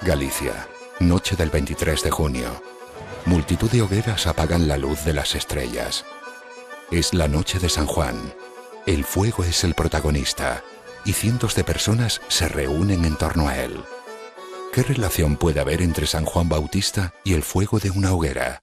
Galicia, noche del 23 de junio. Multitud de hogueras apagan la luz de las estrellas. Es la noche de San Juan. El fuego es el protagonista y cientos de personas se reúnen en torno a él. ¿Qué relación puede haber entre San Juan Bautista y el fuego de una hoguera?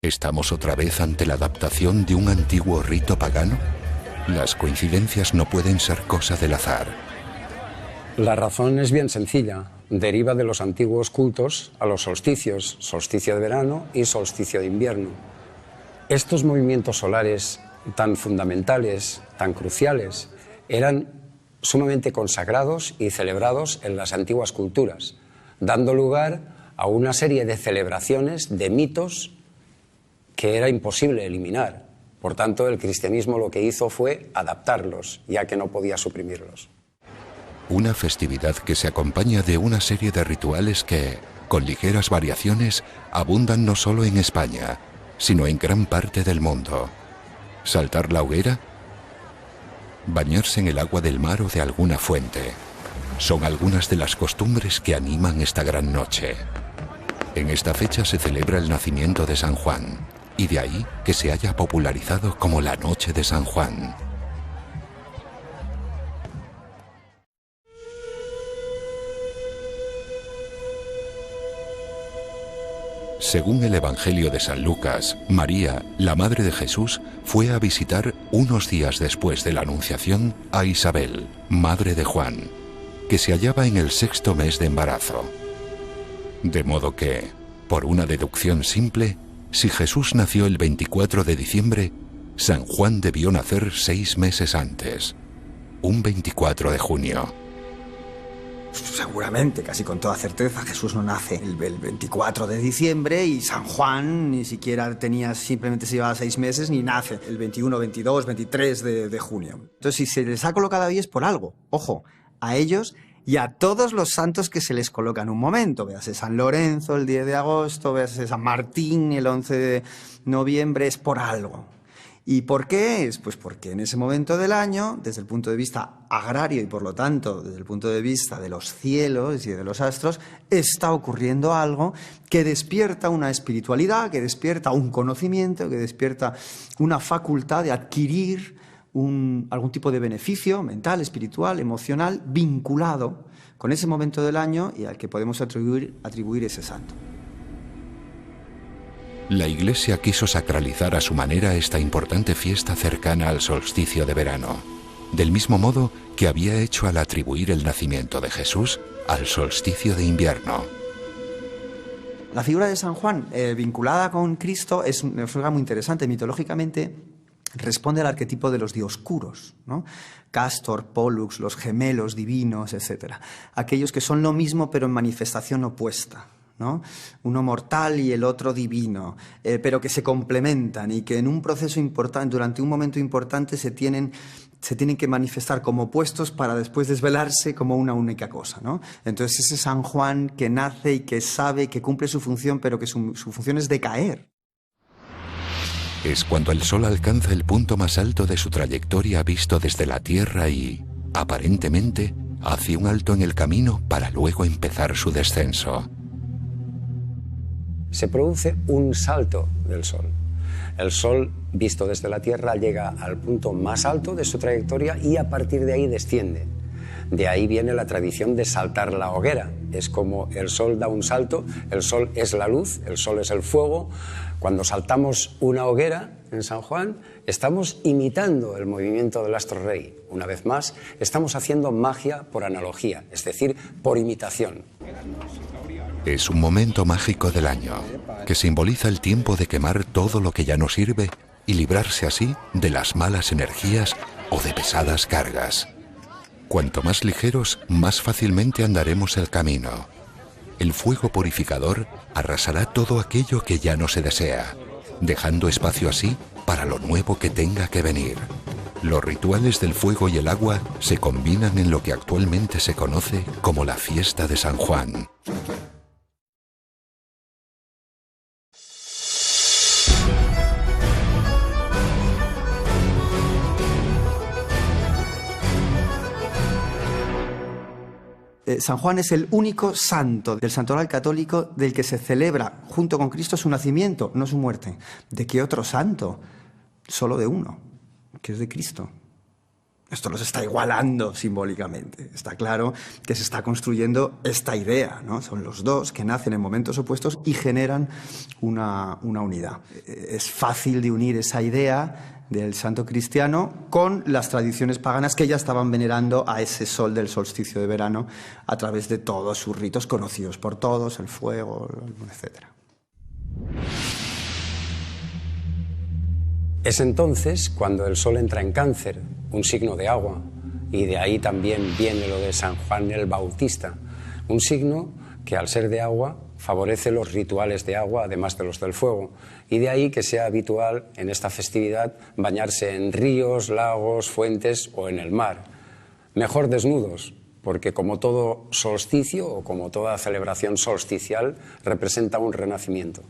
¿Estamos otra vez ante la adaptación de un antiguo rito pagano? Las coincidencias no pueden ser cosa del azar. La razón es bien sencilla. Deriva de los antiguos cultos a los solsticios, solsticio de verano y solsticio de invierno. Estos movimientos solares tan fundamentales, tan cruciales, eran sumamente consagrados y celebrados en las antiguas culturas, dando lugar a una serie de celebraciones, de mitos que era imposible eliminar. Por tanto, el cristianismo lo que hizo fue adaptarlos, ya que no podía suprimirlos. Una festividad que se acompaña de una serie de rituales que, con ligeras variaciones, abundan no solo en España, sino en gran parte del mundo. ¿Saltar la hoguera? Bañarse en el agua del mar o de alguna fuente. Son algunas de las costumbres que animan esta gran noche. En esta fecha se celebra el nacimiento de San Juan, y de ahí que se haya popularizado como la Noche de San Juan. Según el Evangelio de San Lucas, María, la madre de Jesús, fue a visitar unos días después de la Anunciación a Isabel, madre de Juan, que se hallaba en el 6º mes de embarazo. De modo que, por una deducción simple, si Jesús nació el 24 de diciembre, San Juan debió nacer 6 meses antes, un 24 de junio. Seguramente, casi con toda certeza, Jesús no nace el 24 de diciembre y San Juan ni siquiera simplemente se llevaba 6 meses ni nace el 21, 22, 23 de junio. Entonces, si se les ha colocado ahí es por algo. Ojo, a ellos y a todos los santos que se les coloca en un momento. Véase San Lorenzo el 10 de agosto, véase San Martín el 11 de noviembre, es por algo. ¿Y por qué es? Pues porque en ese momento del año, desde el punto de vista agrario y por lo tanto desde el punto de vista de los cielos y de los astros, está ocurriendo algo que despierta una espiritualidad, que despierta un conocimiento, que despierta una facultad de adquirir algún tipo de beneficio mental, espiritual, emocional, vinculado con ese momento del año y al que podemos atribuir ese santo. La Iglesia quiso sacralizar a su manera esta importante fiesta cercana al solsticio de verano, del mismo modo que había hecho al atribuir el nacimiento de Jesús al solsticio de invierno. La figura de San Juan, vinculada con Cristo, es una figura muy interesante. Mitológicamente responde al arquetipo de los dioscuros, ¿no? Castor, Pollux, los gemelos divinos, etc. Aquellos que son lo mismo pero en manifestación opuesta, ¿no? Uno mortal y el otro divino, pero que se complementan y que en un proceso importante, durante un momento importante, se tienen que manifestar como opuestos para después desvelarse como una única cosa, ¿no? Entonces ese San Juan que nace y que sabe que cumple su función, pero que su función es decaer. Es cuando el Sol alcanza el punto más alto de su trayectoria visto desde la Tierra y, aparentemente, hace un alto en el camino para luego empezar su descenso. Se produce un salto del Sol. El Sol, visto desde la Tierra, llega al punto más alto de su trayectoria y a partir de ahí desciende. De ahí viene la tradición de saltar la hoguera. Es como el Sol da un salto, el Sol es la luz, el Sol es el fuego. Cuando saltamos una hoguera en San Juan, estamos imitando el movimiento del astro rey. Una vez más, estamos haciendo magia por analogía, es decir, por imitación. Es un momento mágico del año, que simboliza el tiempo de quemar todo lo que ya no sirve y librarse así de las malas energías o de pesadas cargas. Cuanto más ligeros, más fácilmente andaremos el camino. El fuego purificador arrasará todo aquello que ya no se desea, dejando espacio así para lo nuevo que tenga que venir. Los rituales del fuego y el agua se combinan en lo que actualmente se conoce como la fiesta de San Juan. San Juan es el único santo del santoral católico del que se celebra junto con Cristo su nacimiento, no su muerte. ¿De qué otro santo? Solo de uno, que es de Cristo. Esto los está igualando simbólicamente. Está claro que se está construyendo esta idea, ¿no? Son los dos que nacen en momentos opuestos y generan una unidad. Es fácil de unir esa idea del santo cristiano con las tradiciones paganas que ya estaban venerando a ese sol del solsticio de verano a través de todos sus ritos conocidos por todos, el fuego, etc. Es entonces cuando el sol entra en Cáncer, un signo de agua, y de ahí también viene lo de San Juan el Bautista, un signo que al ser de agua favorece los rituales de agua además de los del fuego, y de ahí que sea habitual en esta festividad bañarse en ríos, lagos, fuentes o en el mar. Mejor desnudos, porque como todo solsticio o como toda celebración solsticial representa un renacimiento.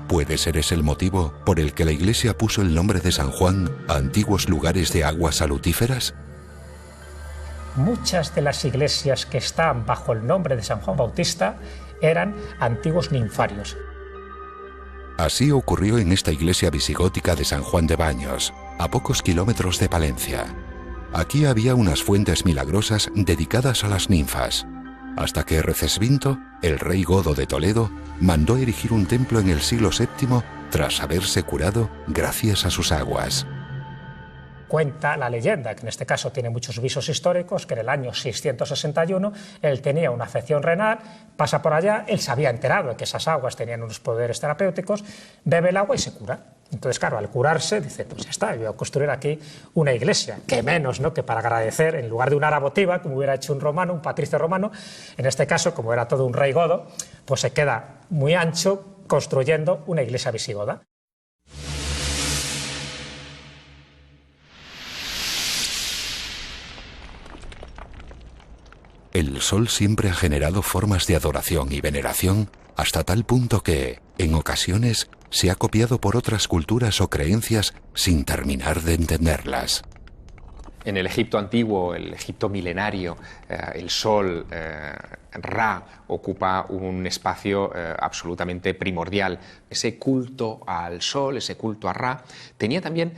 ¿Puede ser ese el motivo por el que la Iglesia puso el nombre de San Juan a antiguos lugares de aguas salutíferas? Muchas de las iglesias que están bajo el nombre de San Juan Bautista eran antiguos ninfarios. Así ocurrió en esta iglesia visigótica de San Juan de Baños, a pocos kilómetros de Palencia. Aquí había unas fuentes milagrosas dedicadas a las ninfas, hasta que Recesvinto, el rey godo de Toledo, mandó erigir un templo en el siglo VII tras haberse curado gracias a sus aguas. Cuenta la leyenda, que en este caso tiene muchos visos históricos, que en el año 661 él tenía una afección renal, pasa por allá, él se había enterado de que esas aguas tenían unos poderes terapéuticos, bebe el agua y se cura. Entonces, claro, al curarse, dice, pues ya está, yo voy a construir aquí una iglesia, que menos, ¿no?, que para agradecer, en lugar de una ara votiva, como hubiera hecho un romano, un patricio romano, en este caso, como era todo un rey godo, pues se queda muy ancho construyendo una iglesia visigoda. El sol siempre ha generado formas de adoración y veneración hasta tal punto que, en ocasiones, se ha copiado por otras culturas o creencias sin terminar de entenderlas. En el Egipto antiguo, el Egipto milenario, el sol, Ra, ocupa un espacio absolutamente primordial. Ese culto al sol, ese culto a Ra, tenía también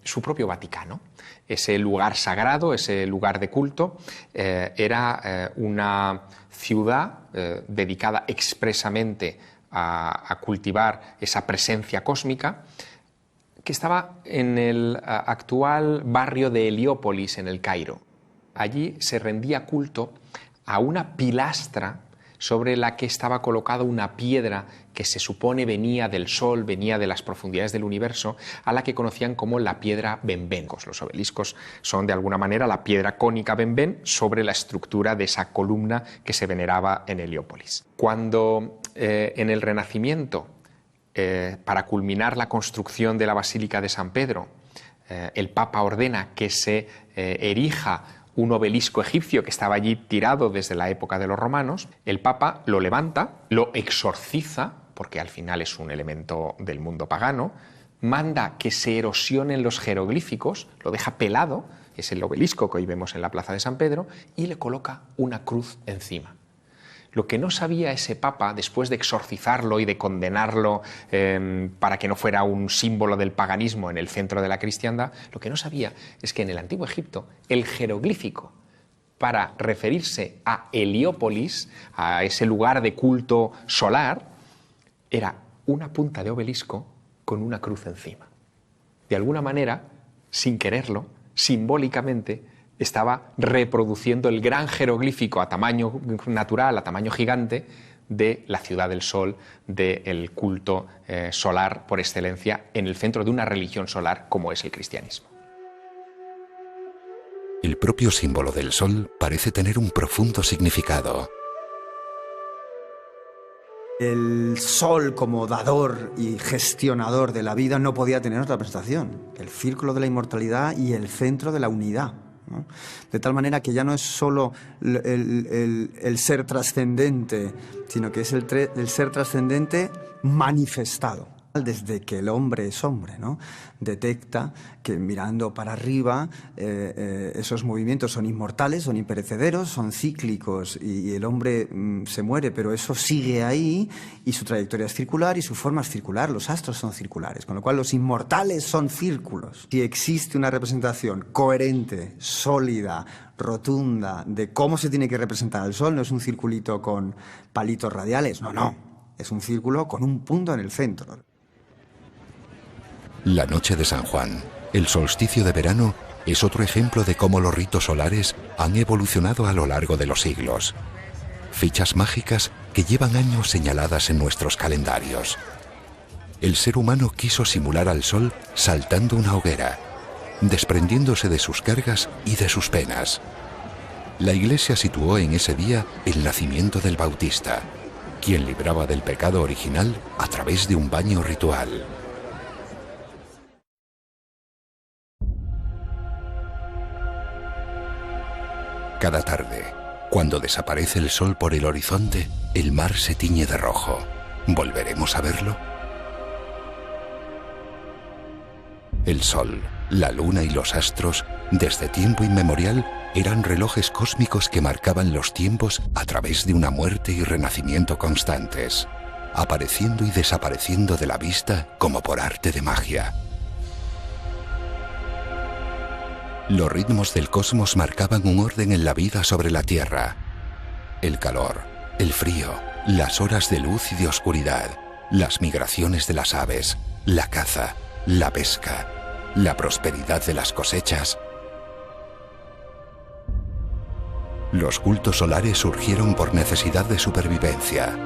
su propio Vaticano. Ese lugar sagrado, ese lugar de culto, era una ciudad dedicada expresamente a cultivar esa presencia cósmica, que estaba en el actual barrio de Heliópolis, en el Cairo. Allí se rendía culto a una pilastra sobre la que estaba colocada una piedra que se supone venía del sol, venía de las profundidades del universo, a la que conocían como la piedra Benben. Los obeliscos son de alguna manera la piedra cónica Benben sobre la estructura de esa columna que se veneraba en Heliópolis. Cuando en el Renacimiento, para culminar la construcción de la Basílica de San Pedro, el Papa ordena que se erija un obelisco egipcio que estaba allí tirado desde la época de los romanos. El Papa lo levanta, lo exorciza, porque al final es un elemento del mundo pagano, manda que se erosionen los jeroglíficos, lo deja pelado, es el obelisco que hoy vemos en la Plaza de San Pedro, y le coloca una cruz encima. Lo que no sabía ese papa, después de exorcizarlo y de condenarlo para que no fuera un símbolo del paganismo en el centro de la cristiandad, lo que no sabía es que en el antiguo Egipto el jeroglífico, para referirse a Heliópolis, a ese lugar de culto solar, era una punta de obelisco con una cruz encima. De alguna manera, sin quererlo, simbólicamente, estaba reproduciendo el gran jeroglífico a tamaño natural, a tamaño gigante, de la ciudad del sol, del culto solar por excelencia, en el centro de una religión solar como es el cristianismo. El propio símbolo del sol parece tener un profundo significado. El sol como dador y gestionador de la vida no podía tener otra prestación. El círculo de la inmortalidad y el centro de la unidad, ¿no? De tal manera que ya no es solo el ser trascendente, sino que es el ser trascendente manifestado. Desde que el hombre es hombre, ¿no? Detecta que mirando para arriba esos movimientos son inmortales, son imperecederos, son cíclicos y el hombre se muere, pero eso sigue ahí y su trayectoria es circular y su forma es circular, los astros son circulares, con lo cual los inmortales son círculos. Si existe una representación coherente, sólida, rotunda de cómo se tiene que representar el Sol, no es un circulito con palitos radiales, no, es un círculo con un punto en el centro. La noche de San Juan, el solsticio de verano, es otro ejemplo de cómo los ritos solares han evolucionado a lo largo de los siglos. Fichas mágicas que llevan años señaladas en nuestros calendarios. El ser humano quiso simular al sol saltando una hoguera, desprendiéndose de sus cargas y de sus penas. La Iglesia situó en ese día el nacimiento del Bautista, quien libraba del pecado original a través de un baño ritual. Cada tarde, cuando desaparece el sol por el horizonte, el mar se tiñe de rojo. ¿Volveremos a verlo? El sol, la luna y los astros, desde tiempo inmemorial, eran relojes cósmicos que marcaban los tiempos a través de una muerte y renacimiento constantes, apareciendo y desapareciendo de la vista como por arte de magia. Los ritmos del cosmos marcaban un orden en la vida sobre la Tierra. El calor, el frío, las horas de luz y de oscuridad, las migraciones de las aves, la caza, la pesca, la prosperidad de las cosechas. Los cultos solares surgieron por necesidad de supervivencia.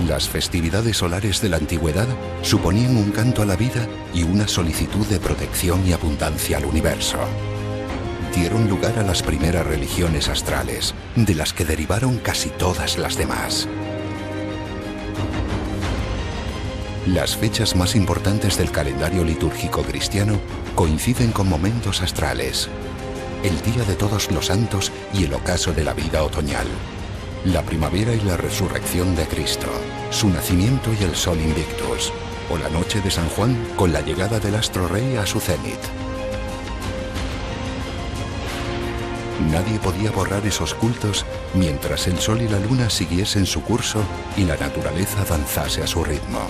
Las festividades solares de la antigüedad suponían un canto a la vida y una solicitud de protección y abundancia al universo. Dieron lugar a las primeras religiones astrales, de las que derivaron casi todas las demás. Las fechas más importantes del calendario litúrgico cristiano coinciden con momentos astrales: el Día de Todos los Santos y el ocaso de la vida otoñal, la primavera y la resurrección de Cristo, su nacimiento y el sol invictus, o la noche de San Juan con la llegada del astro rey a su cenit. Nadie podía borrar esos cultos mientras el sol y la luna siguiesen su curso y la naturaleza danzase a su ritmo.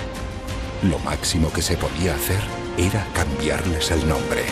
Lo máximo que se podía hacer era cambiarles el nombre.